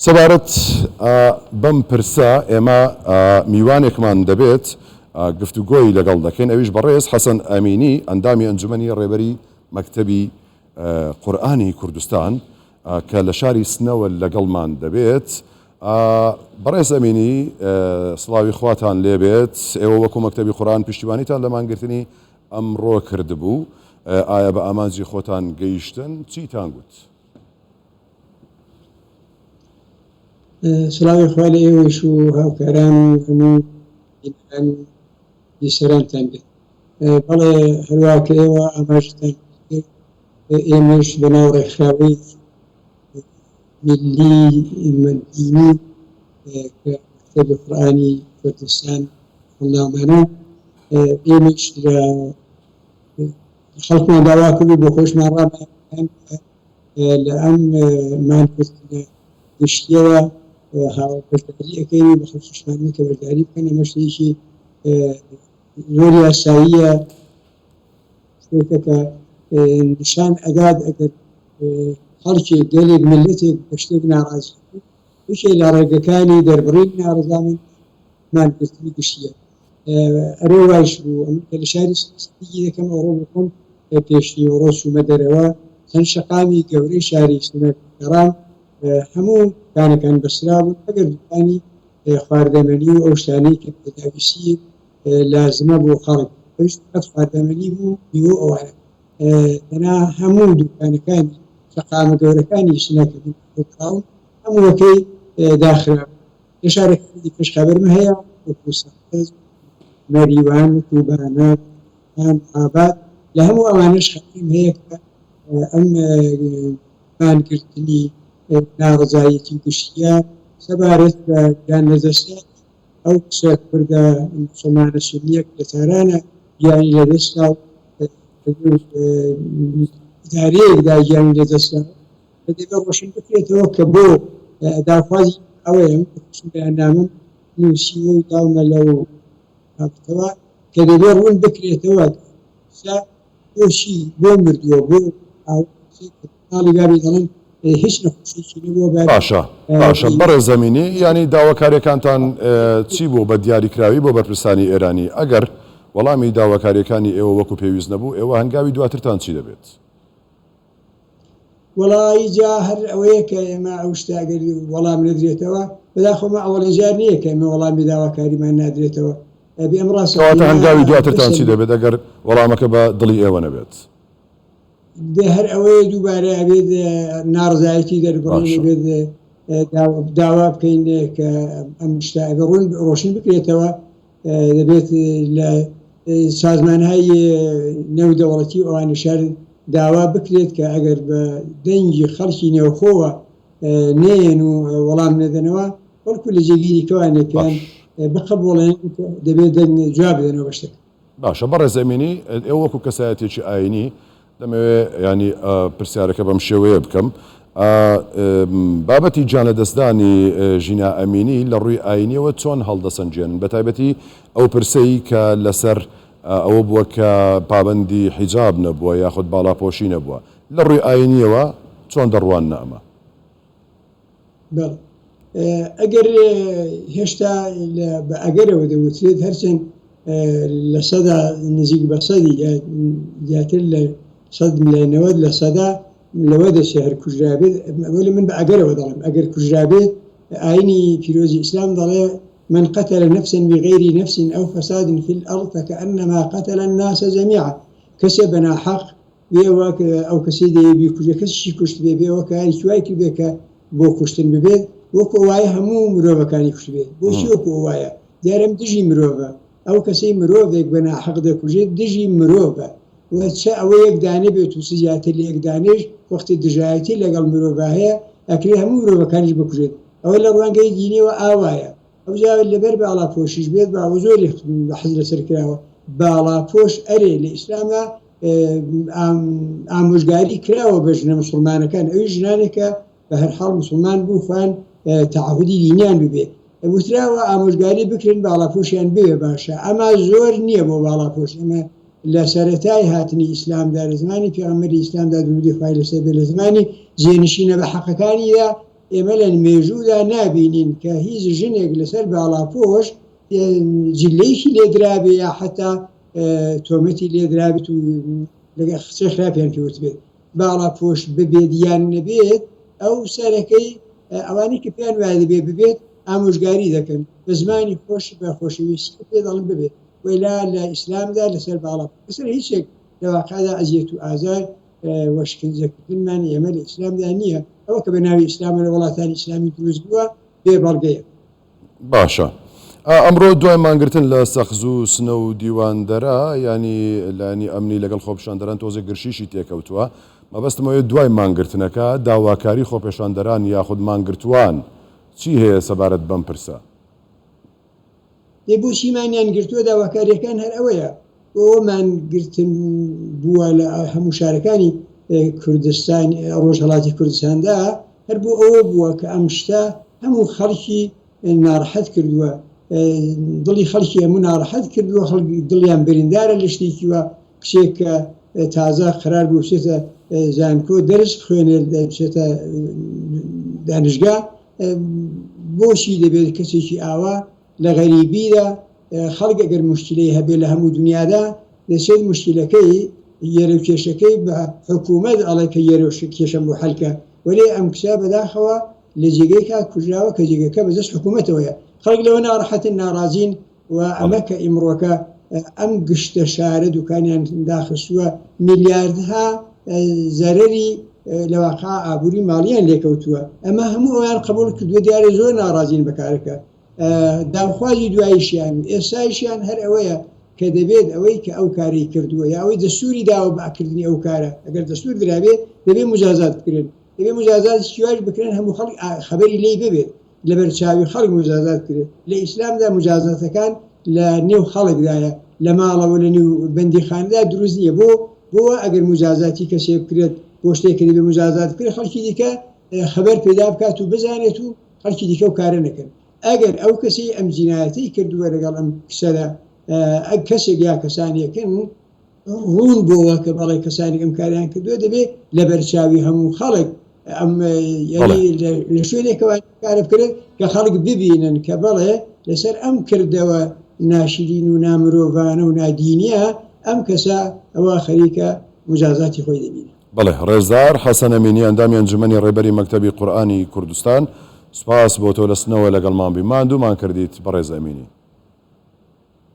سەبارەت بەم پرسە ئێمە میوانێکمان دەبێت گفتوگۆی لەگەڵ دەکەین ئەویش بەڕێز حەسەن ئەمینی ئەندامی ئەنجومەنی ڕێبەری مەکتەبی قورئانی کوردستان کە لە شاری سنەوە لەگەڵمان دەبێت. بەڕێز ئەمینی سڵاوی خواتان لێبێت، ئێوە وەکو مەکتەبی قورئان پشتیوانیتان لە مانگرتنی ئەمڕۆ کردبوو، ئایا بە ئامانجی خۆتان گەیشتن؟ چیتان گوت؟ سڵاوی خوا لە ئێوەش و هاوکاران و هەموو بیسەرانتان بێت. بەڵێ هەروە کە ئێوە ئاماژتان ئێمەش بەناو ڕێکخراوەی میلی دینی کە مەکتەبی قورئانی کوردستان هەڵناومانە، ئێمەش لە خەڵکمان داوا کردو بۆ خۆشمان ڕامان لە ئەم مانکردنە گشتیەوە هاوبەشداری ئەەکەین بە خەڵکیشمان کە بەشداری بکەن. ئەمە شتێکی زۆر یاساییە، شتێکە کە نیشان ئەدات ئەگەر خەڵکێک گەلێک ملەتێک بە شتێک ناڕازی یەکێ لە ڕێگەکانی دەربڕین ناڕزامن مانکردنی گشتیە. ئەرێ وایش بوو ئەم کە لە شاری سنەی یەکەم ئەوڕۆ بخۆم پێشنی ئەوڕۆ چوومە دەرەوە، چەند شەقامی گەورەی شاری سنەکەڕان هەموو دوکانەکان بەسرا بوون ئەگەر دوکانی خواردەمەنی و ئەو شتانەی کە پێداویستی لازمە بۆ خەڵک ئەوش فقەت خواردەمەنی بوو میوە ئەوانە. تەنها هەموو دوکانەکانی شەقامە گەورەکانی سنەکە بوون هەمووەکەی داخرا. لە شارێکی پێشخەبەرمە هەیە وەکو سەختەز، مەریوان، کوبانات، ئاباد، لە هەموو ئەوانەش خەبەرم هەیە کە ئەم مانکردنی ناڕزایەتی گشتیە سەبارەت بە گیان لەدەستدانی ئەو قسە کوردە موسڵمانە سونیەک لە تارانە گیانی لەدەستا و ئیدارەیەکدا گیانی لەدەستا دەبێت ڕۆشن بکرێتەوە کە بۆ داخوازی ئەوەیە بەیاننامەم نووسیوە و داومە لەو رابطەوە کە دەبێت ڕوون بکرێتەوە بۆچی بۆ مردووە بۆ ئاڵیگاری دەڵێن هیچ نەخۆشیێکی نەبووە. باشە بەڕێز زەمینی، ینی داواکاریەکانتان چی بوو بە دیاریکراوی بۆ بەرپرسانی ئێرانی؟ ئەگەر وەڵامی داواکاریەکانی ئێوە وەکو پێویست نەبوو، ئێوە هەنگاوی دواترتان چی دەبێت؟ وەڵی جا هەر ئەوەیە کە ئێمە ئەو شتاگەری وەڵام نەدرێتەوە بەداخۆمە ئەوەڵە جار نییە کە ئێمە وەڵامی داواکاریمان نادرێتەوە. بێم ڕاستەواتە هەنگاوی دواترتان چی دەبێت ئەگەر وەڵامەکە بە دڵی ئێوە نەبێت؟ هەر ئەوەیە دووبارە ئەبێت ناڕزایەتی دەربڕین بێت داوا بکەین کە ئەم شتا ڕوون ڕۆشن بکرێتەوە. دەبێت لە سازمانهای نێودەوڵەتی ئەوانی شار داوا بکرێت کە ئەگەر بە دەنگی خەڵکی نێوخۆوە نێن و وەڵام نەدەنەوە وەڵکو لە جێگیری کەوانێکیان بقبوڵێن دەبێت دەنگ جواب بدەنەوە بەشتێک. باشە بەڕێز زەمینی، ئێوە وەکو کەسایەتێکی ئاینی دەمەوێت ینی پرسیارەکە بەم شێوەیە بکەم. بابەتی گیان لەدەستدانی ژینا ئەمینی لە ڕووی ئاینیەوە چۆن هەڵدەسەنجێنن؟ بەتایبەتی ئەو پرسەی کە لەسەر ئەوە بووە کە پابەندی حیجاب نەبووە یاخود باڵاپۆشی نەبووە، لە ڕووی ئاینیەوە چۆن دەڕوانە ئەمە؟ ئەگەر هێشتا بە ئەگەرەوە دەوترێت هەرچەند لە سەدا نزیک بە سەدی زیاتر لە 90 لە سەدا لەوە دەچێت هەر کوژرابێت. من بە ئەگەرەوە دەڵێم ئەگەر کوژرابێت ئاینی پیرۆزی ئیسلام دەڵێ من قتل نفسا بغير نفس أو فساد في الأرض فكأنما قتل الناس جميعا. کەسێ بەناحەق بێوە ئەو کەسێ دەیەبی کوژە کەسیشی کوشت بێبێەوە کە هیچوایکی بێ کە بۆ کوشتن ببێت وەکو وایە هەموو مرۆڤەکانی کوشت بێت. بۆچی وەکو وایە؟ دیارەم دژی مرۆڤە، ئەو کەسەی مرۆڤێک بەناحەق دەکوژێت دژی مرۆڤە. چه ئەوە یەک دانێ بێت و زیاتر لە یەک دانێش وەختی دژایەتی لەگەڵ مرۆڤ هەیە ئەکرێ هەموو مرۆڤەکانیش بکوژێت. ئەوە لە ڕوانگەی دینیەوە ئاوایە. ئەو جا لەبەر باڵاپۆشیش بێت با زۆری حەز لەسەر کراوە. باڵاپۆش ئەرێ لە ئیسلامە ئامۆژگاری کراوە بە ژنە موسڵمانەکان. ئەوی ژنانێکە بە هەر حاڵ موسڵمان بووفان تەعهودی دینیان ببێ وتراوە ئامۆژگاری بکرێن باڵاپۆشیان بوێ. باشە ئەمە زۆر نییە بۆ باڵاپۆش. ئەمە لە سەرەتای هاتنی ئیسلامدا لە زمانی پێغەمبەری ئیسلامدا درودی خوای لەسەر بێ لە زمانی جێنشینە بە حەقەکانیدا ئێمە لە مێژوودا نابینین کە هیچ ژنێک لەسەر باڵاپۆش جلەیەکی لێدرابێ یا حتا تۆمەتی لێدرابێت و لەگە خچە خراپیان پێوت بێت باڵاپۆش ببێت یان نەبێت ئەو سەرەکەی ئەوانی کە پێیان وای دەبێ ببێت ئامۆژگاری دەکەن بە زمانی خۆش بە خۆشەویستی پێ دەڵم ببێت وەلا لە ئیسلامدا لەسەر باڵا لەسەر هیچێک لە واقعدا ئەزیەت و ئازار وەشکنجەکردنمان ئێمە لە ئیسلامدا نییە ئەوە کە بە ناوی ئیسلام لە وڵاتانی ئیسلامی دروست بووە بێ بەڵگەیە. باشە. ئەمڕۆ دوای مانگرتن لە سەخز و سنە و دیواندەرە ینی لانی ئەمنی لەگەڵ خۆپیشاندەران تۆزێک گرشیشی تێکەوتووە مەبەستمەوەی دوای مانگرتنەکە داواکاری خۆپیشاندەران یاخود مانگرتووان چی هەیە سەبارەت بەم پرسە؟ بۆ چیمانیان گرتووە داواکاریەکان هەر ئەوەیە ئەومان گرتن بووە لە هەموو شارەکانی کوردستان ڕۆژهەڵاتی کوردستاندا هەر بۆ ئەوە بووە کە ئەم شتە هەموو خەڵکی ناڕەحەت کردووە دڵی خەڵکی هەموو ناڕەحەت کردووە خەڵکی دڵیان بریندارە لە شتێکی وە کچێک کە تازە قرار بوو بچێتە زانکۆ دەرس بخوێنێت بچێتە دانشگا بۆشی دەبێت کەسێکی ئاوا لە غەریبیدا خەڵک ئەگەر مشکلەی هەبێت لە هەموو دنیادا دەچێت مشکلەکەی یێرە و کێشەکەی بە حکوومەت ئەڵێ کە یێرە کێشەم بۆ حەلکە وەلێ ئەم کچە بەداخەوە لە جێگەی کات کوژراوە کە جێگەکە بەدەست حکوومەتەوەیە خەڵک لەوە ناڕەحەتن ناڕازین و ئەمە کە ئیمڕۆکە ئەم گشتە شارە دوکانیان داخستووە میلیاردها زەرەری لەواقع ئابووری ماڵیان لێکەوتووە ئەمە هەموو ئەویان قبول کردووە دیارە زۆر ناڕازین بەکارەکە داخوازی دواییشیان ئێستایشیان هەر ئەوەیە کە دەبێت ئەوەی کە ئەو کاری کردووە یا ئەوەی دەستوری داوە بەکردنی ئەو کارە ئەگەر دەستور درابێت دەبێت مجازات بکرێن دەبێت مجازات سیواش بکرێن هەموو خەڵک خەبەری لێی ببێت لە بەرچاوی خەڵک مجازات کرێت لە ئیسلامدا مجازاتەکان لە نێو خەڵکدایە لە ماڵەوە لە نێو بەندیخانەدا دروست نییە بۆ ئەگەر مجازاتی کەسێ بکرێت بۆ شتێک بێ مجازات کرێت خەڵکی دیکە خەبەر پێدا بکات و بزانێت و خەڵکی دیکە و کارە نەکەن ئەگەر ئەو کەسی ئەم جینایەتی کردووە لەگەڵ ئەم کسەدا کەسێک یا کەسانێکن ڕوون بۆەوە کە بەڵێ کەسانی ئەم کاریان کردووە دەبێت لە بەرچاوی هەموو خەڵک ئەم لە شوێنێکەوە کارە بکرێت کە خەڵک ببینن کە بەڵێ لەسەر ئەم کردەوە ناشرین و نامرۆڤانە و نادینیە ئەم کەسە ئەوە خەریکە مجازاتی خۆی دەبینێت. بەڵێ ڕێزدار حەسەن ئەمینی ئەندامی ئەنجومەنی ڕێبەری مەکتەبی قورئانی کوردستان سوپاس بۆ تۆ لەستنەوە لەگەڵمان بیمان دوومان کردیت بە ڕێز ئەمینی.